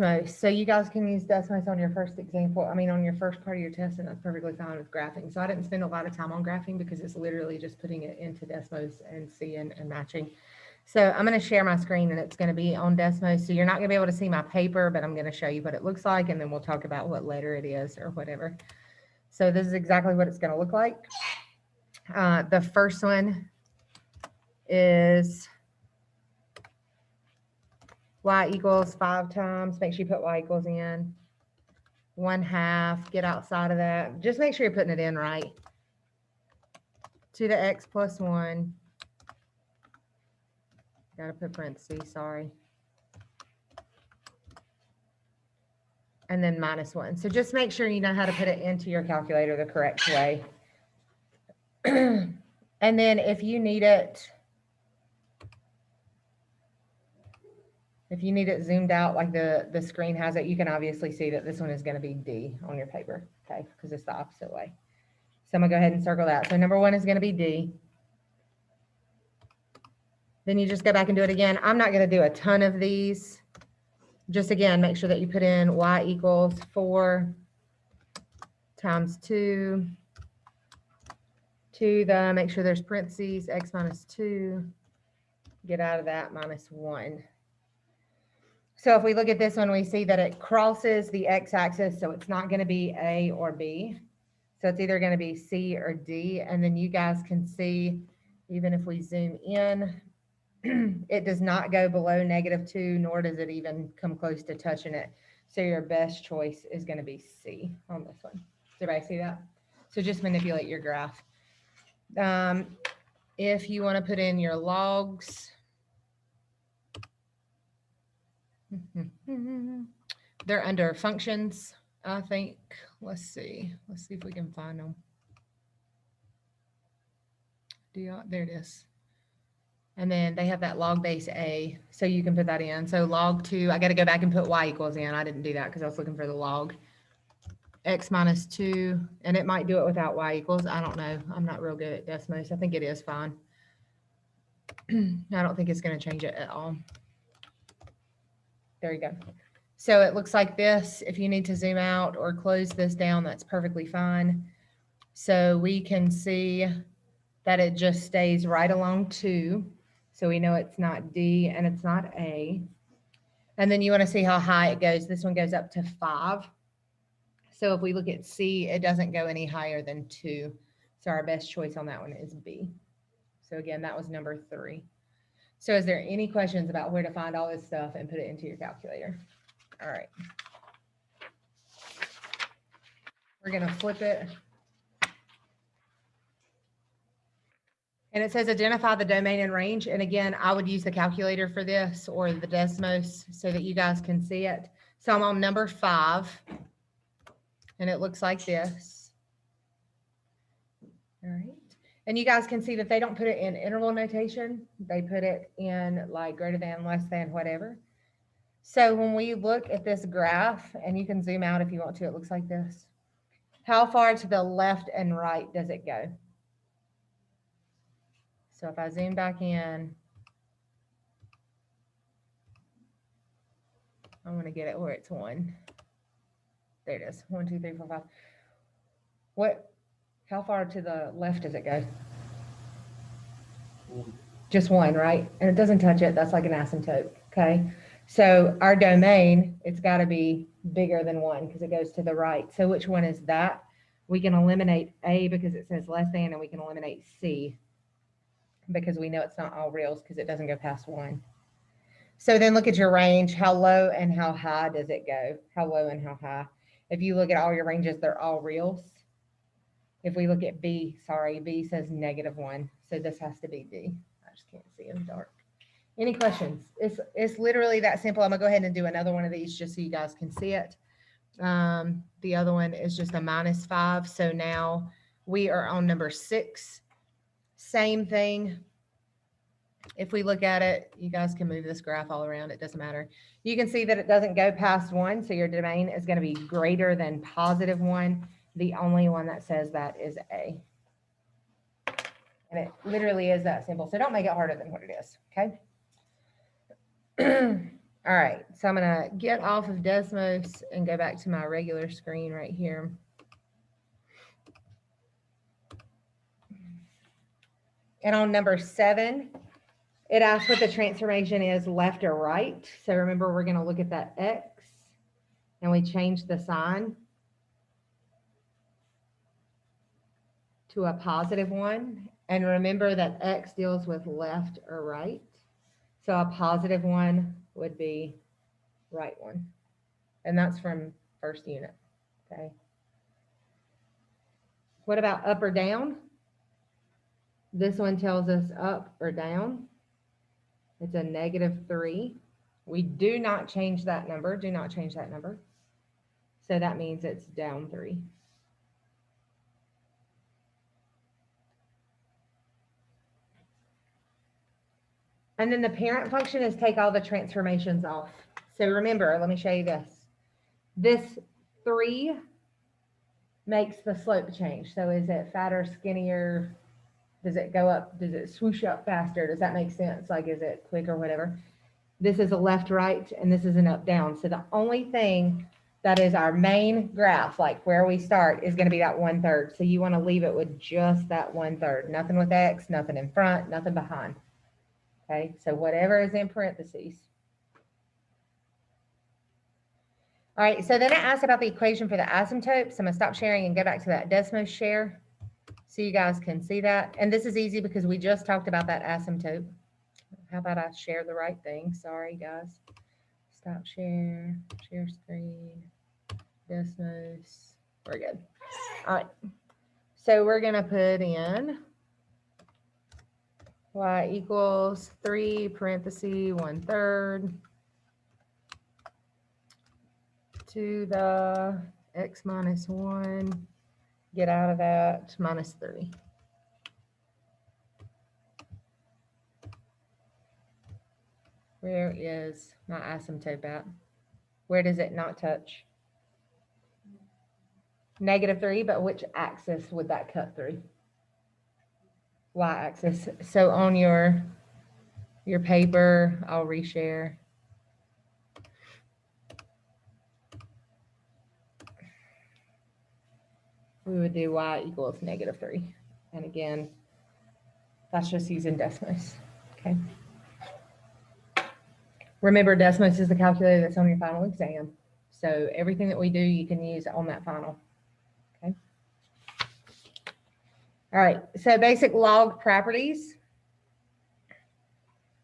So you guys can use Desmos on your first example, on your first part of your test, and that's perfectly fine with graphing. So I didn't spend a lot of time on graphing because it's literally just putting it into Desmos and seeing and matching. So I'm going to share my screen and it's going to be on Desmos. So you're not going to be able to see my paper, but I'm going to show you what it looks like and then we'll talk about what letter it is or whatever. So this is exactly what it's going to look like. The first one is y equals 5 times. Make sure you put y equals in. 1/2, get outside of that. Just make sure you're putting it in right. To the x plus 1. Got to put parentheses, sorry. And then minus 1. So just make sure you know how to put it into your calculator the correct way. And then if you need it zoomed out like the screen has it, you can obviously see that this one is going to be D on your paper, okay, because it's the opposite way. So I'm going to go ahead and circle that. So number 1 is going to be D. Then you just go back and do it again. I'm not going to do a ton of these. Just again, make sure that you put in y equals 4 times 2 to the, make sure there's parentheses, x minus 2, get out of that, minus 1. So if we look at this one, we see that it crosses the x-axis, so it's not going to be A or B. So it's either going to be C or D, and then you guys can see, even if we zoom in, it does not go below -2, nor does it even come close to touching it. So your best choice is going to be C on this one. Does everybody see that? So just manipulate your graph. If you want to put in your logs, they're under functions, I think. Let's see if we can find them. There it is. And then they have that log base A, so you can put that in. So log 2, I got to go back and put y equals in. I didn't do that because I was looking for the log. X minus 2, and it might do it without y equals. I don't know. I'm not real good at Desmos. I think it is fine. I don't think it's going to change it at all. There you go. So it looks like this. If you need to zoom out or close this down, that's perfectly fine. So we can see that it just stays right along 2. So we know it's not D and it's not A. And then you want to see how high it goes. This one goes up to 5. So if we look at C, it doesn't go any higher than 2. So our best choice on that one is B. So again, that was number 3. So is there any questions about where to find all this stuff and put it into your calculator? All right. We're going to flip it. And it says identify the domain and range. And again, I would use the calculator for this or the Desmos so that you guys can see it. So I'm on number 5. And it looks like this. All right. And you guys can see that they don't put it in interval notation. They put it in like greater than, less than, whatever. So when we look at this graph, and you can zoom out if you want to, it looks like this. How far to the left and right does it go? So if I zoom back in, I'm going to get it where it's 1. There it is. 1, 2, 3, 4, 5. How far to the left does it go? Just 1, right? And it doesn't touch it. That's like an asymptote. Okay. So our domain, it's got to be bigger than 1 because it goes to the right. So which one is that? We can eliminate A because it says less than, and we can eliminate C because we know it's not all reals because it doesn't go past 1. So then look at your range. How low and how high does it go? How low and how high? If you look at all your ranges, they're all reals. If we look at B, sorry, B says -1. So this has to be D. I just can't see in the dark. Any questions? It's literally that simple. I'm going to go ahead and do another one of these just so you guys can see it. The other one is just a -5. So now we are on number 6. Same thing. If we look at it, you guys can move this graph all around. It doesn't matter. You can see that it doesn't go past 1. So your domain is going to be greater than +1. The only one that says that is A. And it literally is that simple. So don't make it harder than what it is. Okay. All right, so I'm gonna get off of Desmos and go back to my regular screen right here. And on number 7, it asks what the transformation is, left or right. So remember, we're gonna look at that X, and we change the sign to a +1. And remember that X deals with left or right. So a +1 would be right one. And that's from first unit, okay? What about up or down? This one tells us up or down. It's a -3. We do not change that number, do not change that number. So that means it's down 3. And then the parent function is take all the transformations off. So remember, let me show you this. This 3 makes the slope change. So is it fatter, skinnier? Does it go up? Does it swoosh up faster? Does that make sense? Like, is it quick or whatever? This is a left, right, and this is an up, down. So the only thing that is our main graph, like where we start, is going to be that 1/3. So you want to leave it with just that 1/3. Nothing with X, nothing in front, nothing behind. Okay, so whatever is in parentheses. All right, so then it asks about the equation for the asymptote. So I'm going to stop sharing and go back to that Desmos share so you guys can see that. And this is easy because we just talked about that asymptote. How about I share the right thing? Sorry, guys. Stop share, share screen, Desmos. We're good. All right. So we're going to put in y equals 3 parentheses 1/3 to the x minus 1, get out of that, minus 3. Where is my asymptote at? Where does it not touch? -3, but which axis would that cut through? Y-axis. So on your paper, I'll reshare. We would do y equals -3. And again, that's just using Desmos, okay? Remember, Desmos is the calculator that's on your final exam. So everything that we do, you can use on that final, okay? All right, so basic log properties.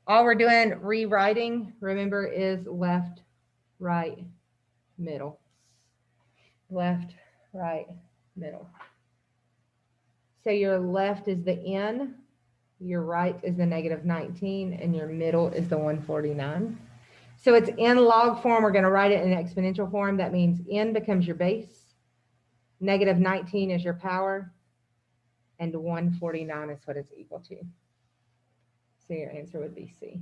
All we're doing, rewriting, remember, is left, right, middle. Left, right, middle. So your left is the n, your right is the -19, and your middle is the 149. So it's in log form. We're going to write it in exponential form. That means n becomes your base, -19 is your power, and 149 is what it's equal to. So your answer would be C.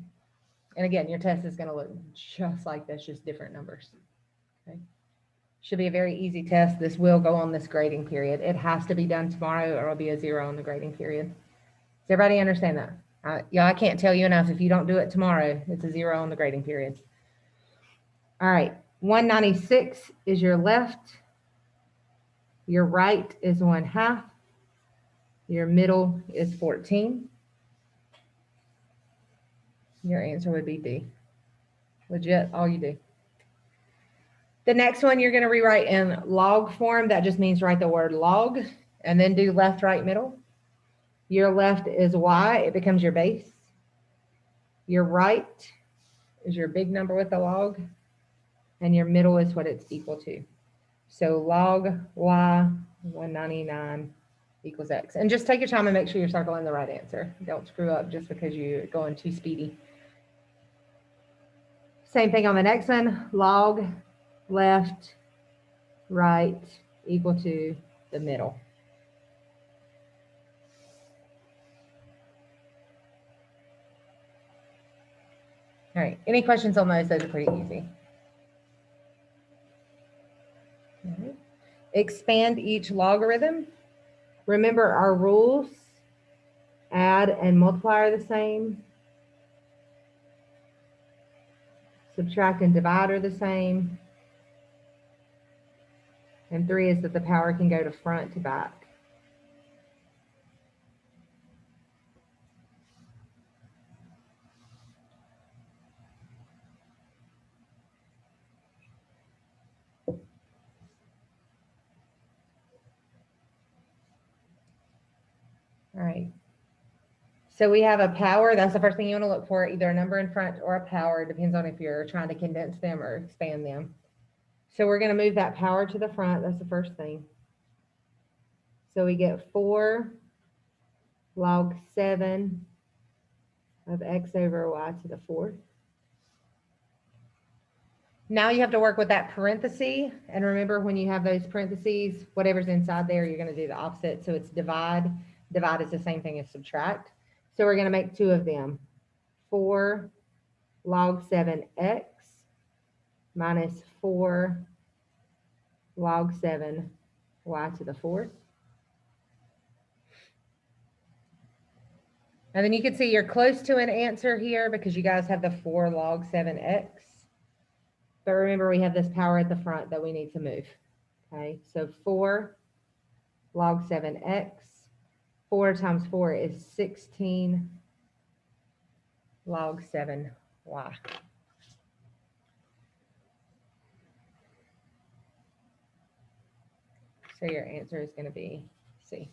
And again, your test is going to look just like this, just different numbers. Okay. Should be a very easy test. This will go on this grading period. It has to be done tomorrow or it'll be a 0 on the grading period. Does everybody understand that? Yeah, I can't tell you enough. If you don't do it tomorrow, it's a 0 on the grading period. All right, 196 is your left. Your right is 1/2. Your middle is 14. Your answer would be D. Legit, all you do. The next one you're going to rewrite in log form. That just means write the word log and then do left, right, middle. Your left is Y. It becomes your base. Your right is your big number with the log. And your middle is what it's equal to. So log Y 199 equals X. And just take your time and make sure you're circling the right answer. Don't screw up just because you're going too speedy. Same thing on the next one. Log left, right equal to the middle. All right, any questions on those? Those are pretty easy. Right. Expand each logarithm. Remember our rules, add and multiply are the same. Subtract and divide are the same. And 3 is that the power can go to front to back. All right. So we have a power. That's the first thing you want to look for, either a number in front or a power. It depends on if you're trying to condense them or expand them. So we're going to move that power to the front. That's the first thing. So we get 4 log 7 of x over y to the 4th. Now you have to work with that parenthesis. And remember, when you have those parentheses, whatever's inside there, you're going to do the opposite. So it's divide. Divide is the same thing as subtract. So we're going to make 2 of them. 4 log 7x minus 4 log 7 y to the 4th. And then you can see you're close to an answer here because you guys have the 4 log 7x. But remember, we have this power at the front that we need to move. Okay, so 4 log 7x. 4 times 4 is 16 log 7y. So your answer is going to be C.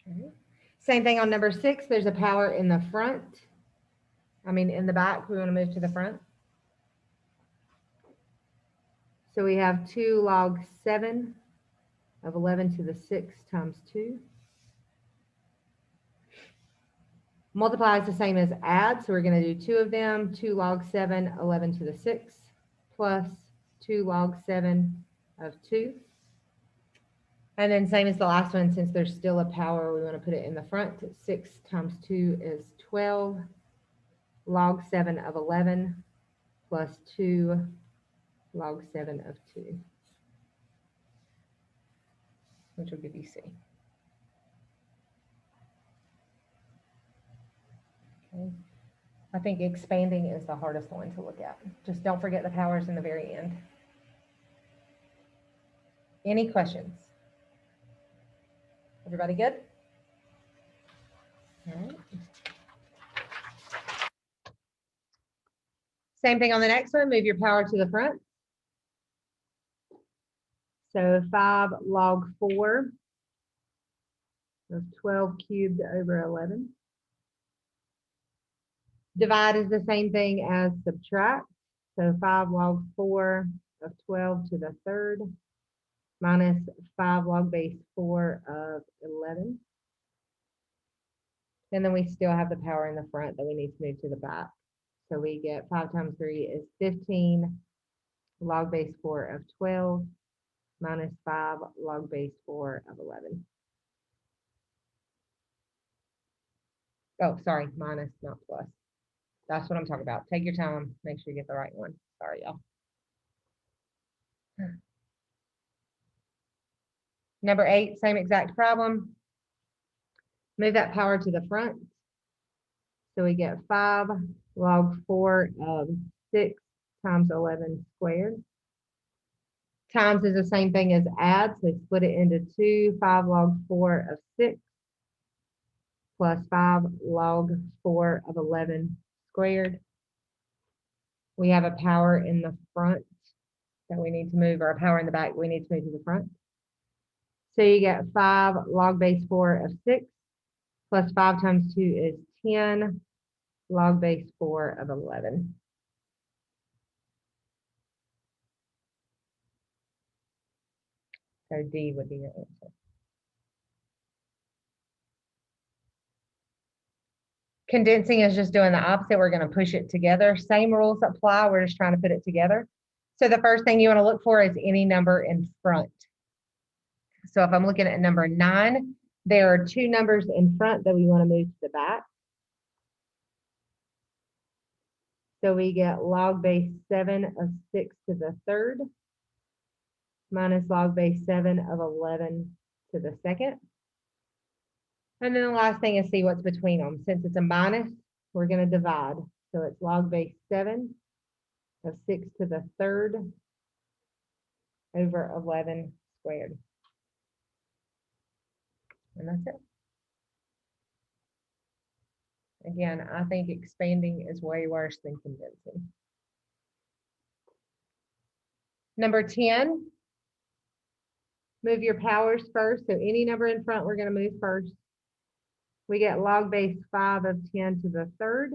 Okay. Same thing on number 6. There's a power in the front. In the back. We want to move to the front. So we have 2 log 7 of 11 to the 6 times 2. Multiply is the same as add, so we're going to do 2 of them. 2 log 7, 11 to the 6, plus 2 log 7 of 2. And then same as the last one, since there's still a power, we want to put it in the front. 6 times 2 is 12 log 7 of 11, plus 2 log 7 of 2, which will give you C. Okay. I think expanding is the hardest one to look at. Just don't forget the powers in the very end. Any questions? Everybody good? All right. Same thing on the next one. Move your power to the front. So 5 log 4 of 12 cubed over 11. Divide is the same thing as subtract. So 5 log 4 of 12 to the 3rd minus 5 log base 4 of 11. And then we still have the power in the front that we need to move to the back. So we get 5 times 3 is 15 log base 4 of 12 minus 5 log base 4 of 11. Oh, sorry, minus, not plus. That's what I'm talking about. Take your time. Make sure you get the right one. Sorry, y'all. Number 8, same exact problem. Move that power to the front. So we get 5 log 4 of 6 times 11 squared. Times is the same thing as add, so split it into 2. 5 log 4 of 6 plus 5 log 4 of 11 squared. We have a power in the front that we need to move, or a power in the back we need to move to the front. So you get 5 log base 4 of 6 plus 5 times 2 is 10 log base 4 of 11. So D would be your answer. Condensing is just doing the opposite. We're going to push it together. Same rules apply. We're just trying to put it together. So the first thing you want to look for is any number in front. So if I'm looking at number 9, there are 2 numbers in front that we want to move to the back. So we get log base 7 of 6 to the 3rd minus log base 7 of 11 to the 2nd. And then the last thing is see what's between them. Since it's a minus, we're going to divide. So it's log base 7 of 6 to the third over 11 squared. And that's it. Again, I think expanding is way worse than condensing. Number 10, move your powers first. So any number in front, we're going to move first. We get log base 5 of 10 to the third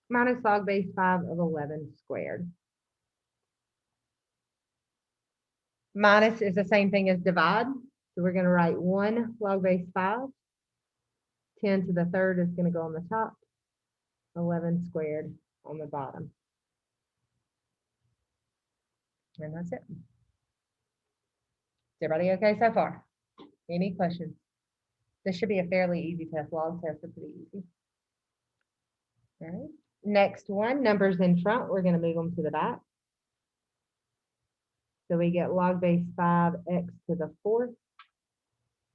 minus log base 5 of 11 squared. Minus is the same thing as divide. So we're going to write 1 log base 5. 10 to the third is going to go on the top. 11 squared on the bottom. And that's it. Is everybody okay so far? Any questions? This should be a fairly easy test. Log tests are pretty easy. All right. Next one, numbers in front, we're going to move them to the back. So we get log base 5x to the fourth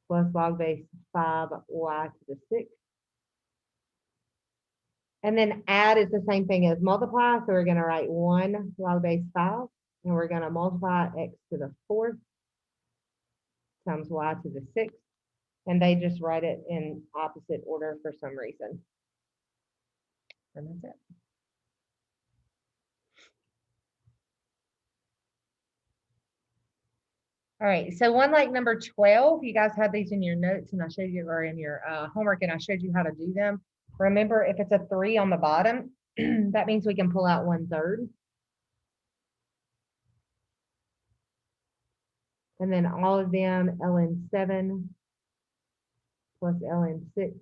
plus log base 5y to the sixth. And then add is the same thing as multiply. So we're going to write 1 log base 5, and we're going to multiply x to the fourth times y to the sixth. And they just write it in opposite order for some reason. And that's it. All right, so one like number 12, you guys had these in your notes and I showed you, or in your homework, and I showed you how to do them. Remember, if it's a 3 on the bottom, that means we can pull out 1/3. And then all of them, ln 7 plus ln 6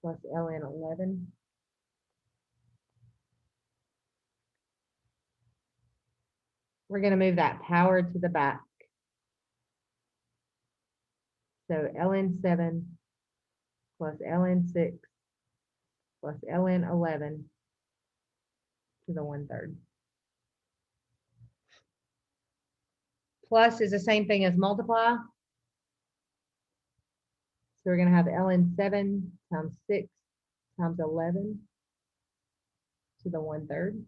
plus ln 11. We're going to move that power to the back. So ln 7 plus ln 6 plus ln 11 to the 1/3. Plus is the same thing as multiply. So we're going to have ln 7 times 6 times 11 to the 1/3.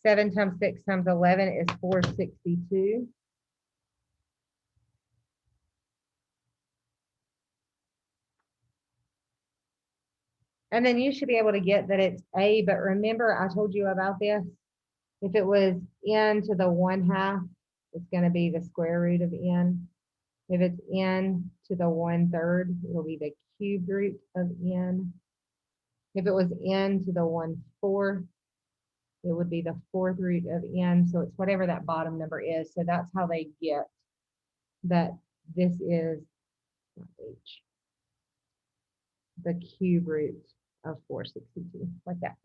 Seven times 6 times 11 is 462. And then you should be able to get that it's a, but remember I told you about this. If it was n to the 1/2, it's going to be the square root of n. If it's n to the 1/3, it'll be the cubed root of n. If it was n to the 1/4, it would be the 4th root of n. So it's whatever that bottom number is. So that's how they get that this is h, the cube root of 462, like that.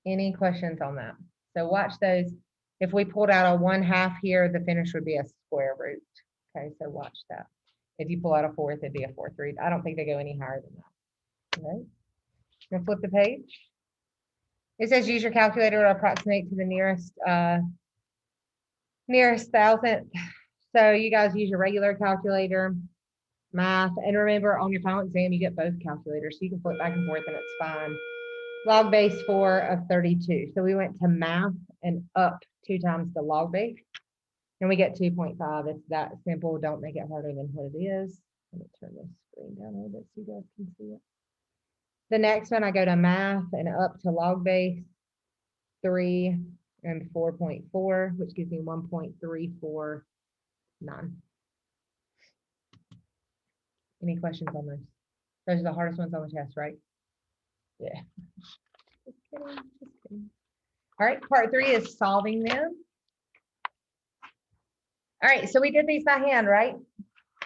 Any questions on that? So watch those. If we pulled out a 1/2 here, the finish would be a square root. Okay, so watch that. If you pull out a 4th, it'd be a 4th root. I don't think they go any higher than that. Okay. Gonna flip the page. It says use your calculator to approximate to the nearest thousandth. So you guys use your regular calculator, math, and remember on your final exam, you get both calculators. So you can flip back and forth and it's fine. Log base 4 of 32. So we went to math and up 2 times the log base. And we get 2.5. It's that simple. Don't make it harder than what it is. Let me turn this screen down a little bit so you guys can see it. The next one, I go to math and up to log base 3 and 4.4, which gives me 1.349. Any questions on those? Those are the hardest ones on the test, right? Yeah. Just kidding, just kidding. All right, part 3 is solving them. All right, so we did these by hand, right?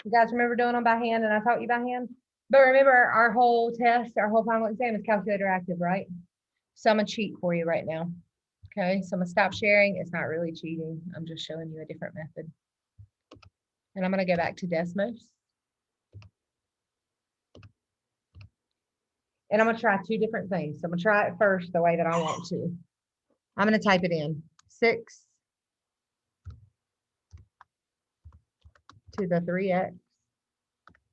You guys remember doing them by hand and I taught you by hand? But remember, our whole test, our whole final exam is calculator active, right? So I'm gonna cheat for you right now. Okay, so I'm gonna stop sharing. It's not really cheating. I'm just showing you a different method. And I'm gonna go back to Desmos. And I'm gonna try two different things. So I'm gonna try it first the way that I want to. I'm gonna type it in. 6 to the 3x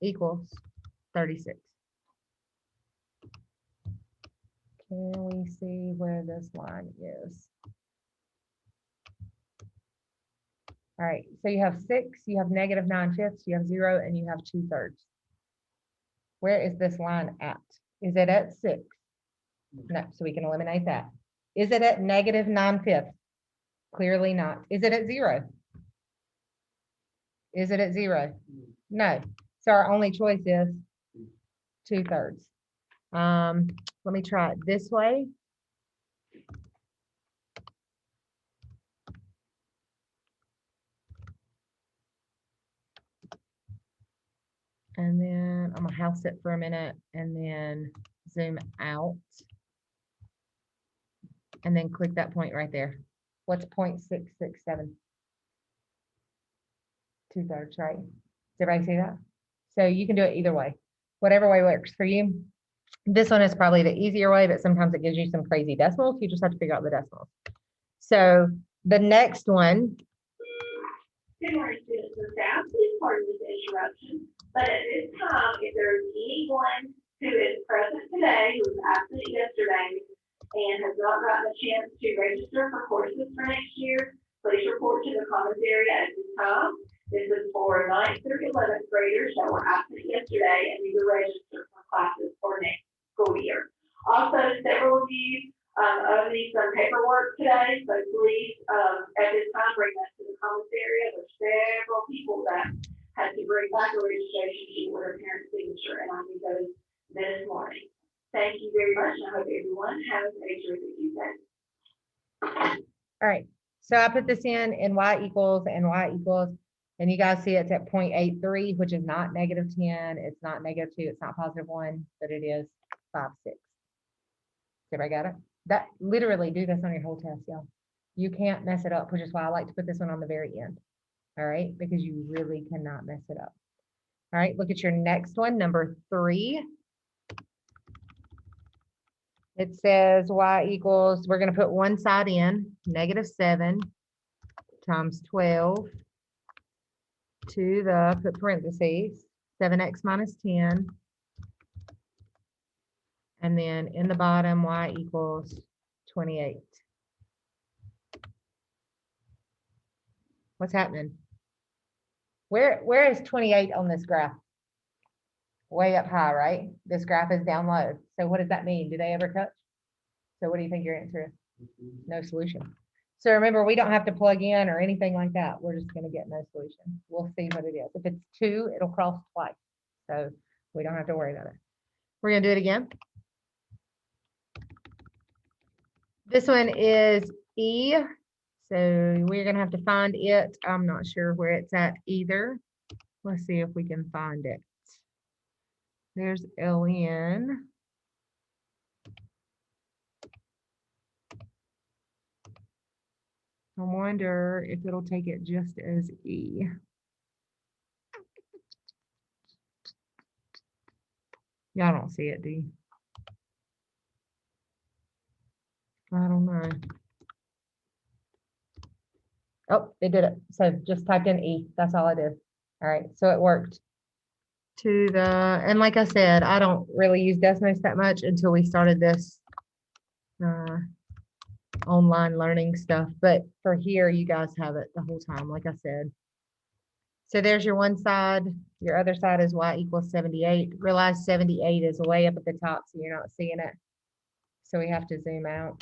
equals 36. Can we see where this line is? All right, so you have 6, you have -9/5, you have 0, and you have 2/3. Where is this line at? Is it at 6? No, so we can eliminate that. Is it at -9/5? Clearly not. Is it at 0? Is it at 0? No. So our only choice is 2/3. Let me try it this way. And then I'm gonna house it for a minute and then zoom out. And then click that point right there. What's 0.667? 2/3, right? Does everybody see that? So you can do it either way, whatever way works for you. This one is probably the easier way, but sometimes it gives you some crazy decimals. You just have to figure out the decimals. So the next one. Good morning, students and staff. Please pardon this interruption, but at this time, if there is anyone who is present today who was absent yesterday and has not gotten a chance to register for courses for next year, please report to the commissary at this time. This is for 9th through 11th graders that were absent yesterday and need to register for classes for next school year. Also, several of you owe me some paperwork today, so please, at this time, bring that to the commissary. There's several people that had to bring back a registration sheet with their parent signature, and I need those this morning. Thank you very much, and I hope everyone has a terrific Tuesday. All right, so I put this in y equals and y equals, and you guys see it's at 0.83, which is not -10, it's not -2, it's not +1, but it is 5, 6. Everybody got it? That literally do this on your whole test, y'all. You can't mess it up, which is why I like to put this one on the very end. All right, because you really cannot mess it up. All right, look at your next one, number 3. It says y equals, we're going to put one side in, -7 times 12 to the, put parentheses, 7x minus 10. And then in the bottom, y equals 28. What's happening? Where is 28 on this graph? Way up high, right? This graph is down low. So what does that mean? Do they ever touch? So what do you think your answer is? No solution. So remember, we don't have to plug in or anything like that. We're just going to get no solution. We'll see what it is. If it's 2, it'll cross twice. So we don't have to worry about it. We're going to do it again. This one is E. So we're going to have to find it. I'm not sure where it's at either. Let's see if we can find it. There's LN. I wonder if it'll take it just as E. Y'all don't see it, do you? I don't know. Oh, it did it. So just typed in E. That's all I did. All right, so it worked. To the, and like I said, I don't really use Desmos that much until we started this online learning stuff. But for here, you guys have it the whole time, like I said. So there's your one side. Your other side is y equals 78. Realize 78 is way up at the top, so you're not seeing it. So we have to zoom out.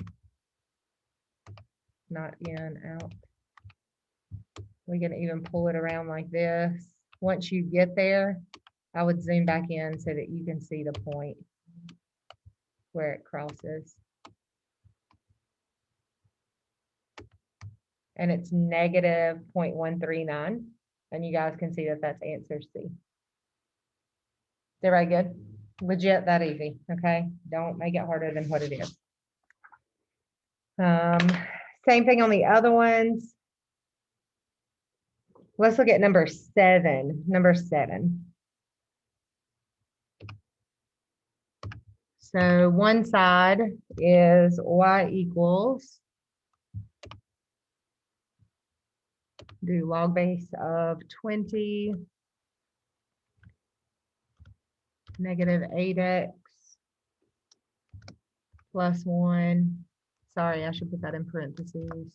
Not in, out. We can even pull it around like this. Once you get there, I would zoom back in so that you can see the point where it crosses. And it's -0.139. And you guys can see that that's answer C. Is everybody good? Legit that easy, okay? Don't make it harder than what it is. Same thing on the other ones. Let's look at number 7. Number 7. So one side is y equals, do log base of 20 negative 8x plus 1. Sorry, I should put that in parentheses.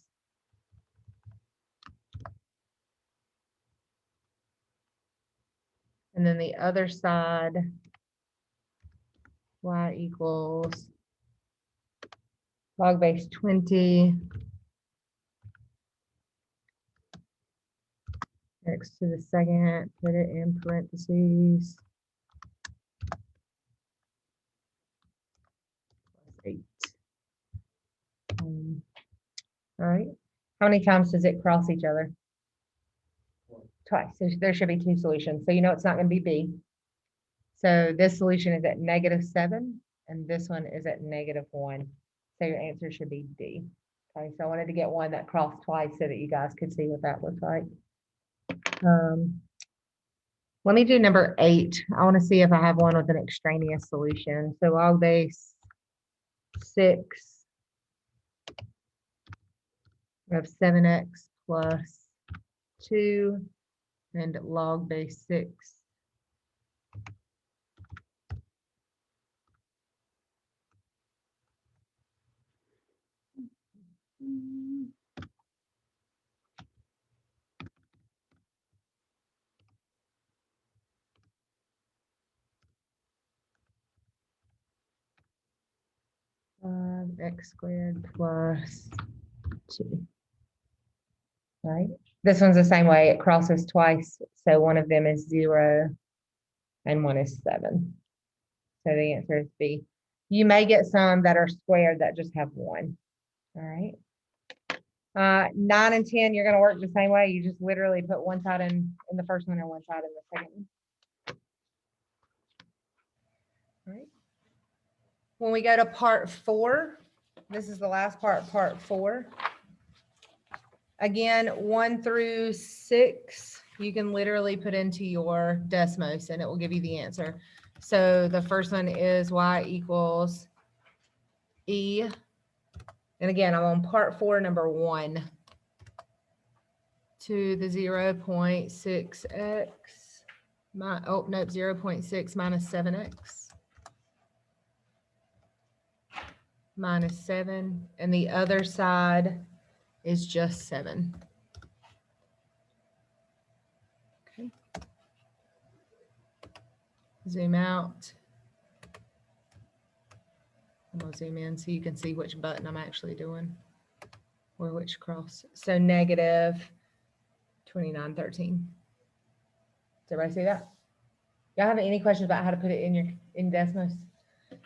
And then the other side, y equals log base 20 x to the second, put it in parentheses. Plus 8. All right. How many times does it cross each other? Twice. So there should be two solutions. So you know it's not going to be B. So this solution is at -7, and this one is at -1. So your answer should be D. Okay, so I wanted to get one that crossed twice so that you guys could see what that looks like. Let me do number 8. I want to see if I have one with an extraneous solution. So log base 6 of 7x plus 2 and log base 6 x squared plus 2. Right? This one's the same way. It crosses twice. So one of them is 0 and one is 7. So the answer is B. You may get some that are squared that just have 1. All right. 9 and 10, you're going to work the same way. You just literally put one side in the first one and one side in the second one. All right. When we go to part 4, this is the last part, part 4. Again, 1 through 6, you can literally put into your Desmos and it will give you the answer. So the first one is y equals E. And again, I'm on part 4, number 1. To the 0.6x. 0.6 minus 7x. Minus 7. And the other side is just 7. Okay. Zoom out. I'm going to zoom in so you can see which button I'm actually doing or which cross. So negative 2913. Does everybody see that? Y'all have any questions about how to put it in Desmos?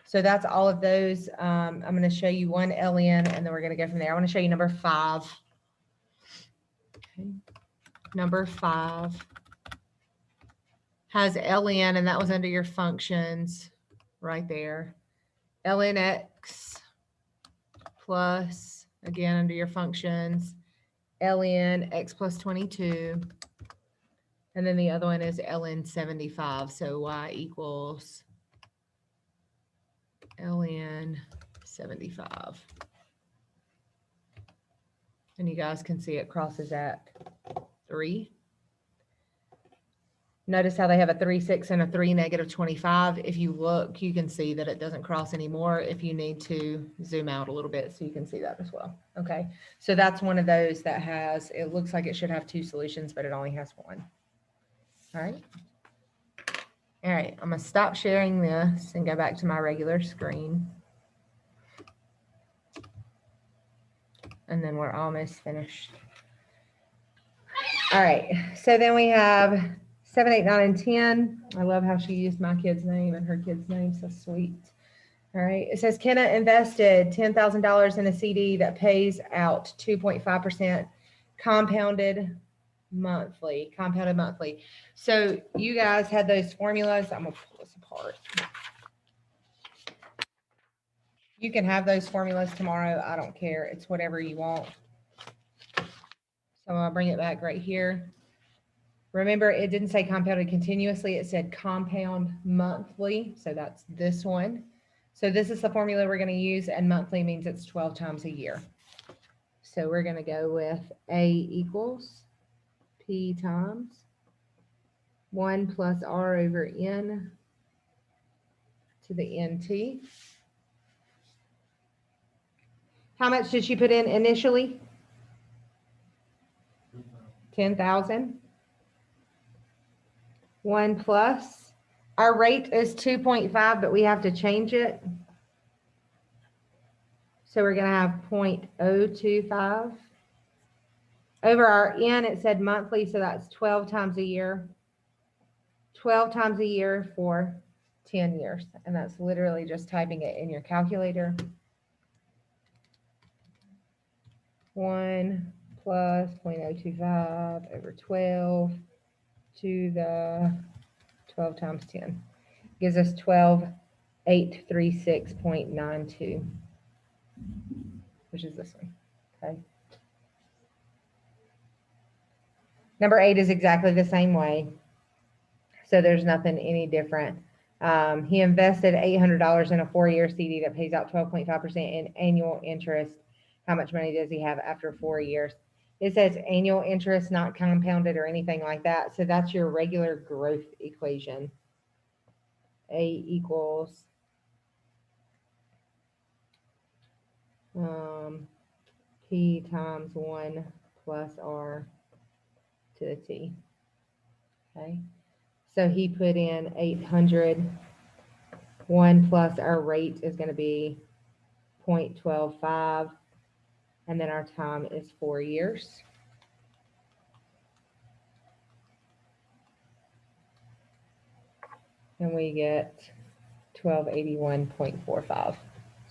So that's all of those. I'm going to show you one LN and then we're going to go from there. I want to show you number 5. Okay. Number 5 has LN and that was under your functions right there. LNX plus, again, under your functions, ln x plus 22. And then the other one is ln 75. So y equals ln 75. And you guys can see it crosses at 3. Notice how they have a 3, 6, and a 3, negative 25. If you look, you can see that it doesn't cross anymore. If you need to zoom out a little bit so you can see that as well. Okay, so that's one of those that has, it looks like it should have 2 solutions, but it only has 1. All right. All right, I'm going to stop sharing this and go back to my regular screen. And then we're almost finished. All right, so then we have 7, 8, 9, and 10. I love how she used my kid's name and her kid's name. So sweet. All right. It says Kenna invested $10,000 in a CD that pays out 2.5% compounded monthly. So you guys had those formulas. I'm going to pull this apart. You can have those formulas tomorrow. I don't care. It's whatever you want. So I'll bring it back right here. Remember, it didn't say compounded continuously. It said compound monthly. So that's this one. So this is the formula we're going to use, and monthly means it's 12 times a year. So we're going to go with A equals P times 1 plus R over N to the NT. How much did she put in initially? 10,000. 1 plus. Our rate is 2.5, but we have to change it. So we're going to have 0.025. Over our N, it said monthly, so that's 12 times a year. 12 times a year for 10 years. And that's literally just typing it in your calculator. 1 plus 0.025 over 12 to the 12 times 10. Gives us 12,836.92, which is this one, okay? Number 8 is exactly the same way. So there's nothing any different. He invested $800 in a 4-year CD that pays out 12.5% in annual interest. How much money does he have after 4 years? It says annual interest, not compounded or anything like that. So that's your regular growth equation. A equals P times 1 plus R to the T. Okay. So he put in 800. 1 plus our rate is going to be 0.125. And then our time is 4 years. And we get 1281.45.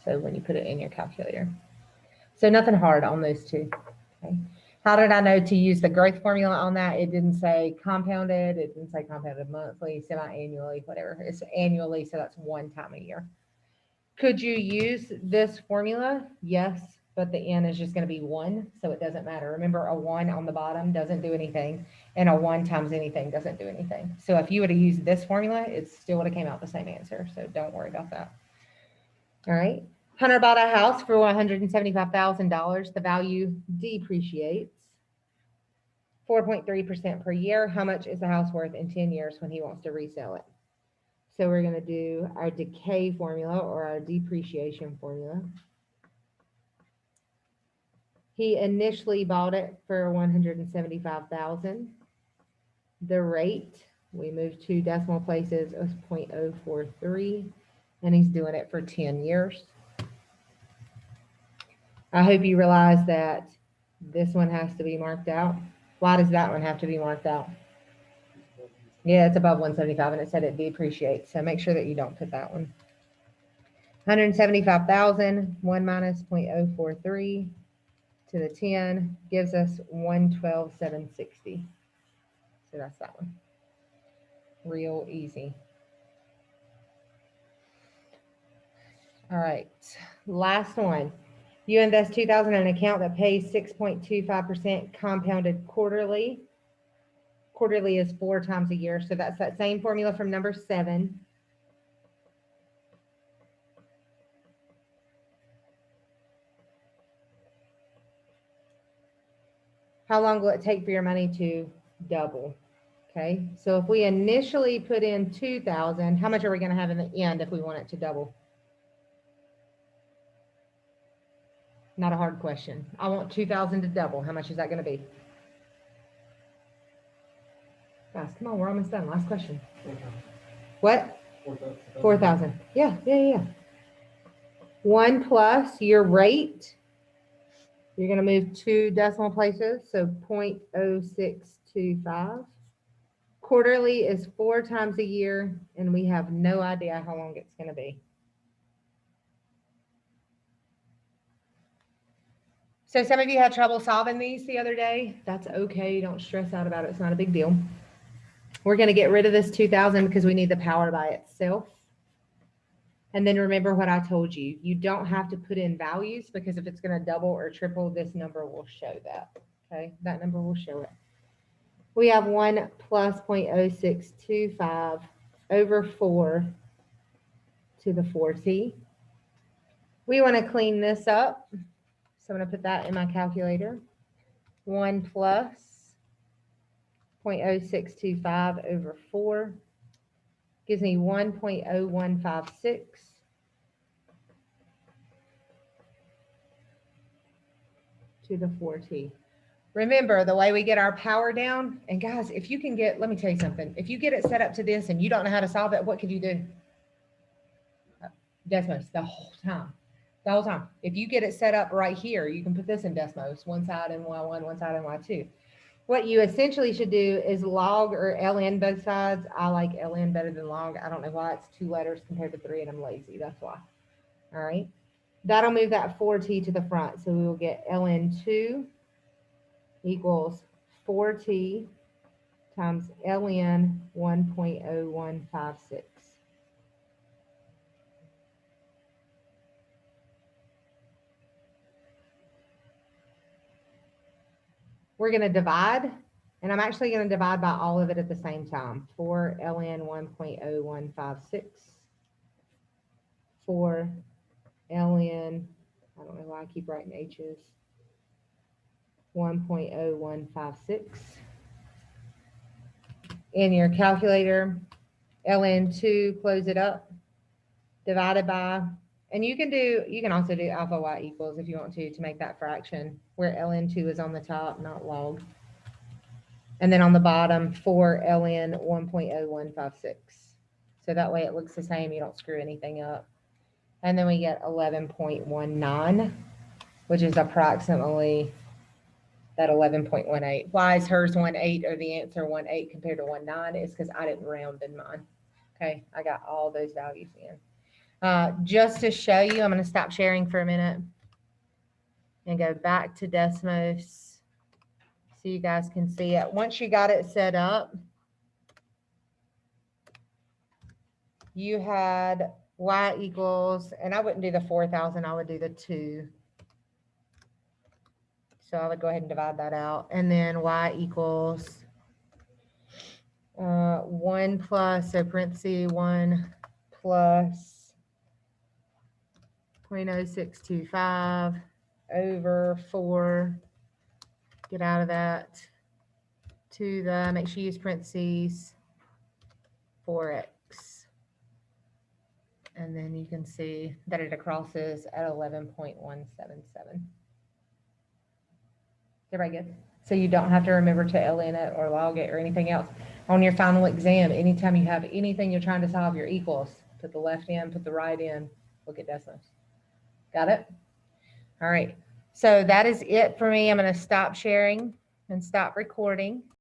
So when you put it in your calculator. So nothing hard on those two. Okay. How did I know to use the growth formula on that? It didn't say compounded. It didn't say compounded monthly, semi-annually, whatever. It's annually, so that's 1 time a year. Could you use this formula? Yes, but the N is just going to be 1, so it doesn't matter. Remember, a 1 on the bottom doesn't do anything, and a 1 times anything doesn't do anything. So if you would have used this formula, it still would have came out the same answer, so don't worry about that. All right. Hunter bought a house for $175,000. The value depreciates 4.3% per year. How much is the house worth in 10 years when he wants to resell it? So we're going to do our decay formula or our depreciation formula. He initially bought it for $175,000. The rate, we moved 2 decimal places, was 0.043, and he's doing it for 10 years. I hope you realize that this one has to be marked out. Why does that one have to be marked out? Yeah, it's above 175 and it said it depreciates. So make sure that you don't put that one. 175,000, 1 minus 0.043 to the 10 gives us 112,760. So that's that one. Real easy. All right, last one. You invest $2,000 in an account that pays 6.25% compounded quarterly. Quarterly is 4 times a year. So that's that same formula from number 7. How long will it take for your money to double? Okay, so if we initially put in 2,000, how much are we going to have in the end if we want it to double? Not a hard question. I want 2,000 to double. How much is that going to be? Guys, come on, we're almost done. Last question. 4,000. What? 4,000. 4,000. Yeah. 1 plus your rate. You're going to move 2 decimal places, so 0.0625. Quarterly is 4 times a year, and we have no idea how long it's going to be. So some of you had trouble solving these the other day. That's okay. Don't stress out about it. It's not a big deal. We're going to get rid of this 2,000 because we need the power by itself. And then remember what I told you. You don't have to put in values because if it's going to double or triple, this number will show that. Okay, that number will show it. We have 1 plus 0.0625 over 4 to the 4t. We want to clean this up. So I'm going to put that in my calculator. 1 plus 0.0625 over 4 gives me 1.0156 to the 4t. Remember the way we get our power down, and guys, if you can get, let me tell you something, if you get it set up to this and you don't know how to solve it, what could you do? Desmos the whole time. The whole time. If you get it set up right here, you can put this in Desmos, one side in Y1, one side in Y2. What you essentially should do is log or ln both sides. I like ln better than log. I don't know why. It's 2 letters compared to 3 and I'm lazy. That's why. All right. That'll move that 4t to the front. So we will get ln2 equals 4t times ln 1.0156. We're going to divide, and I'm actually going to divide by all of it at the same time. 4 ln 1.0156, 4 ln, I don't know why I keep writing H's, 1.0156. In your calculator, ln2, close it up, divided by, and you can also do alpha y equals if you want to make that fraction where ln2 is on the top, not log. And then on the bottom, 4 ln 1.0156. So that way it looks the same. You don't screw anything up. And then we get 11.19, which is approximately that 11.18. Why is hers 1.8 or the answer 1.8 compared to 1.9? It's because I didn't round in mine. Okay, I got all those values in. Just to show you, I'm going to stop sharing for a minute and go back to Desmos so you guys can see it. Once you got it set up, you had y equals, and I wouldn't do the 4,000, I would do the 2. So I would go ahead and divide that out. And then y equals 1 plus, so parentheses 1 plus 0.0625 over 4. Get out of that to the, make sure you use parentheses, 4x. And then you can see that it crosses at 11.177. Everybody good? So you don't have to remember to ln it or log it or anything else. On your final exam, anytime you have anything you're trying to solve, your equals, put the left in, put the right in, look at Desmos. Got it? All right. So that is it for me. I'm going to stop sharing and stop recording.